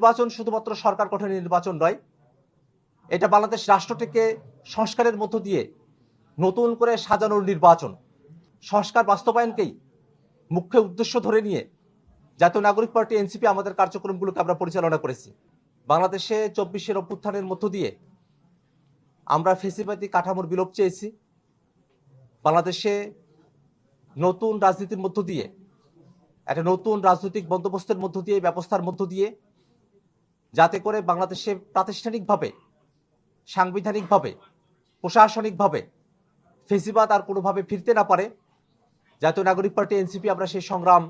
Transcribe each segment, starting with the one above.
নির্বাচন শুধুমাত্র সরকার গঠনের নির্বাচন নয়, এটা বাংলাদেশ রাষ্ট্রটিকে সংস্কারের মধ্য দিয়ে নতুন করে সাজানোর নির্বাচন। সংস্কার বাস্তবায়নকেই মুখ্য উদ্দেশ্য ধরে নিয়ে জাতীয় নাগরিক পার্টি এনসিপি আমাদের কার্যক্রমগুলোকে আমরা পরিচালনা করেছি। বাংলাদেশে 24-এর অভ্যুত্থানের মধ্য দিয়ে আমরা ফ্যাসিবাদী কাঠামোর বিলোপ চেয়েছি। বাংলাদেশে নতুন রাজনীতির মধ্য দিয়ে, একটা নতুন রাজনৈতিক বন্দোবস্তের মধ্য দিয়ে, ব্যবস্থার মধ্য দিয়ে, যাতে করে বাংলাদেশে প্রাতিষ্ঠানিকভাবে, সাংবিধানিকভাবে, প্রশাসনিকভাবে ফ্যাসিবাদ আর কোনোভাবে ফিরতে না পারে, জাতীয় নাগরিক পার্টি এনসিপি আমরা সেই সংগ্রাম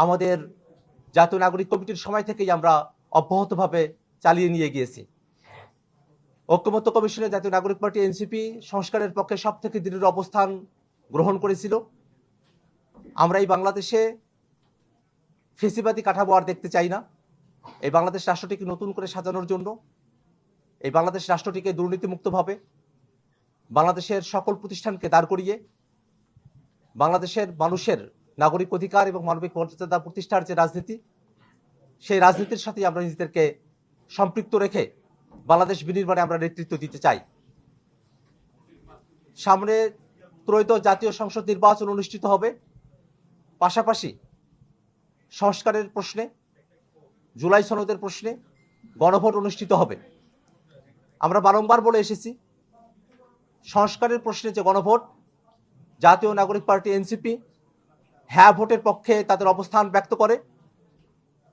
আমাদের জাতীয় নাগরিক কমিটির সময় থেকেই আমরা অব্যাহতভাবে চালিয়ে নিয়ে গিয়েছি। ঐক্যমত্য কমিশনে জাতীয় নাগরিক পার্টি এনসিপি সংস্কারের পক্ষে সব থেকে দৃঢ় অবস্থান গ্রহণ করেছিল। আমরা এই বাংলাদেশে ফ্যাসিবাদী কাঠামো আর দেখতে চাই না। এই বাংলাদেশ রাষ্ট্রটিকে নতুন করে সাজানোর জন্য, এই বাংলাদেশ রাষ্ট্রটিকে দুর্নীতিমুক্তভাবে, বাংলাদেশের সকল প্রতিষ্ঠানকে দাঁড় করিয়ে বাংলাদেশের মানুষের নাগরিক অধিকার এবং মানবিক মর্যাদা প্রতিষ্ঠার যে রাজনীতি, সেই রাজনীতির সাথে আমরা নিজেদেরকে সম্পৃক্ত রেখে বাংলাদেশ বিনির্মাণে আমরা নেতৃত্ব দিতে চাই। সামনে ত্রয়োদশ জাতীয় সংসদ নির্বাচন অনুষ্ঠিত হবে। পাশাপাশি সংস্কারের প্রশ্নে, জুলাই সনদের প্রশ্নে গণভোট অনুষ্ঠিত হবে। আমরা বারংবার বলে এসেছি, সংস্কারের প্রশ্নে যে গণভোট, জাতীয় নাগরিক পার্টি এনসিপি হ্যাঁ ভোটের পক্ষে তাদের অবস্থান ব্যক্ত করে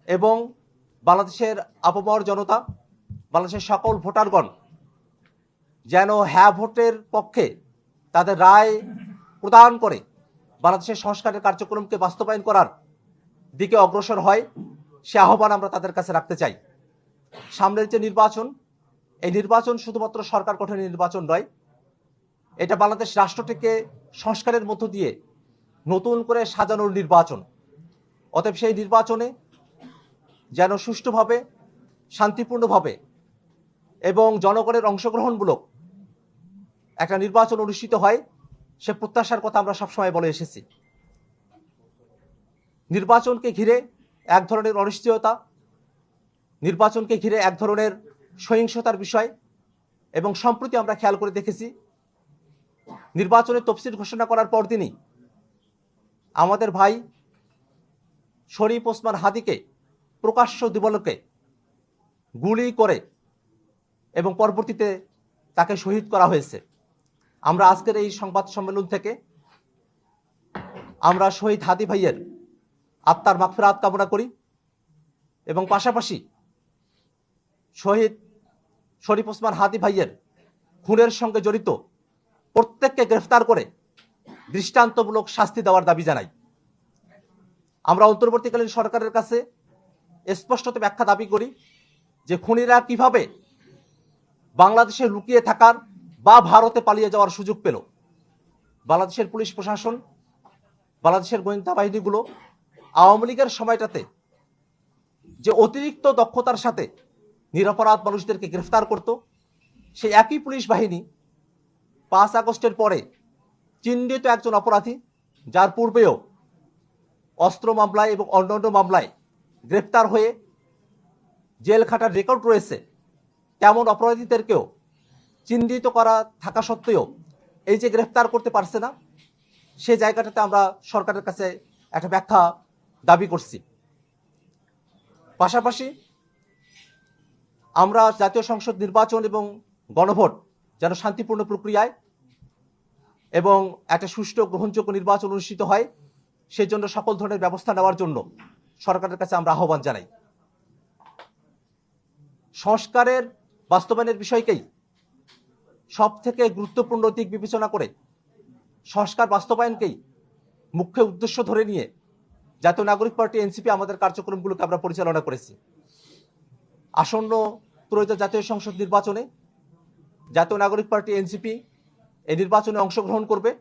এবং বাংলাদেশের আপামর জনতা, বাংলাদেশের সকল ভোটারগণ যেন হ্যাঁ ভোটের পক্ষে তাদের রায় প্রদান করে বাংলাদেশের সংস্কারের কার্যক্রমকে বাস্তবায়ন করার দিকে অগ্রসর হয়, সে আহ্বান আমরা তাদের কাছে রাখতে চাই। সামনের যে নির্বাচন, এই নির্বাচন শুধুমাত্র সরকার গঠনের নির্বাচন নয়, এটা বাংলাদেশ রাষ্ট্রটিকে সংস্কারের মধ্য দিয়ে নতুন করে সাজানোর নির্বাচন। অতএব সেই নির্বাচনে যেন সুষ্ঠুভাবে, শান্তিপূর্ণভাবে এবং জনগণের অংশগ্রহণমূলক একটা নির্বাচন অনুষ্ঠিত হয়, সে প্রত্যাশার কথা আমরা সবসময় বলে এসেছি। নির্বাচনকে ঘিরে এক ধরনের অনিশ্চয়তা, নির্বাচনকে ঘিরে এক ধরনের সহিংসতার বিষয়, এবং সম্প্রতি আমরা খেয়াল করে দেখেছি নির্বাচনের তফসিল ঘোষণা করার পরদিনই আমাদের ভাই শরীফ ওসমান হাদিকে প্রকাশ্য দিবালোকে গুলি করে এবং পরবর্তীতে তাকে শহীদ করা হয়েছে। আমরা আজকের এই সংবাদ সম্মেলন থেকে আমরা শহীদ হাদি ভাইয়ের আত্মার মাগফিরাত কামনা করি এবং পাশাপাশি শহীদ শরীফ ওসমান হাদি ভাইয়ের খুনের সঙ্গে জড়িত প্রত্যেককে গ্রেফতার করে দৃষ্টান্তমূলক শাস্তি দেওয়ার দাবি জানাই। আমরা অন্তর্বর্তীকালীন সরকারের কাছে স্পষ্টত ব্যাখ্যা দাবি করি যে খুনিরা কিভাবে বাংলাদেশে লুকিয়ে থাকার বা ভারতে পালিয়ে যাওয়ার সুযোগ পেল। বাংলাদেশের পুলিশ প্রশাসন, বাংলাদেশের গোয়েন্দা বাহিনীগুলো আওয়ামী লীগের সময়টাতে যে অতিরিক্ত দক্ষতার সাথে নিরপরাধ মানুষদেরকে গ্রেফতার করত, সেই একই পুলিশ বাহিনী 5 আগস্টের পরে চিহ্নিত একজন অপরাধী, যার পূর্বেও অস্ত্র মামলায় এবং অন্যান্য মামলায় গ্রেফতার হয়ে জেল খাটার রেকর্ড রয়েছে, তেমন অপরাধীদেরকেও চিহ্নিত করা থাকা সত্ত্বেও এই যে গ্রেফতার করতে পারছে না, সে জায়গাটাতে আমরা সরকারের কাছে একটা ব্যাখ্যা দাবি করছি। পাশাপাশি আমরা জাতীয় সংসদ নির্বাচন এবং গণভোট যেন শান্তিপূর্ণ প্রক্রিয়ায় এবং একটা সুষ্ঠু গ্রহণযোগ্য নির্বাচন অনুষ্ঠিত হয়, সেজন্য সকল ধরনের ব্যবস্থা নেওয়ার জন্য সরকারের কাছে আমরা আহ্বান জানাই। সংস্কারের বাস্তবায়নের বিষয়কেই সব থেকে গুরুত্বপূর্ণ দিক বিবেচনা করে সংস্কার বাস্তবায়নকেই মুখ্য উদ্দেশ্য ধরে নিয়ে জাতীয় নাগরিক পার্টি এনসিপি আমাদের কার্যক্রমগুলোকে আমরা পরিচালনা করেছি। আসন্ন ত্রয়োদশ জাতীয় সংসদ নির্বাচনে জাতীয় নাগরিক পার্টি এনসিপি এই নির্বাচনে অংশগ্রহণ করবে।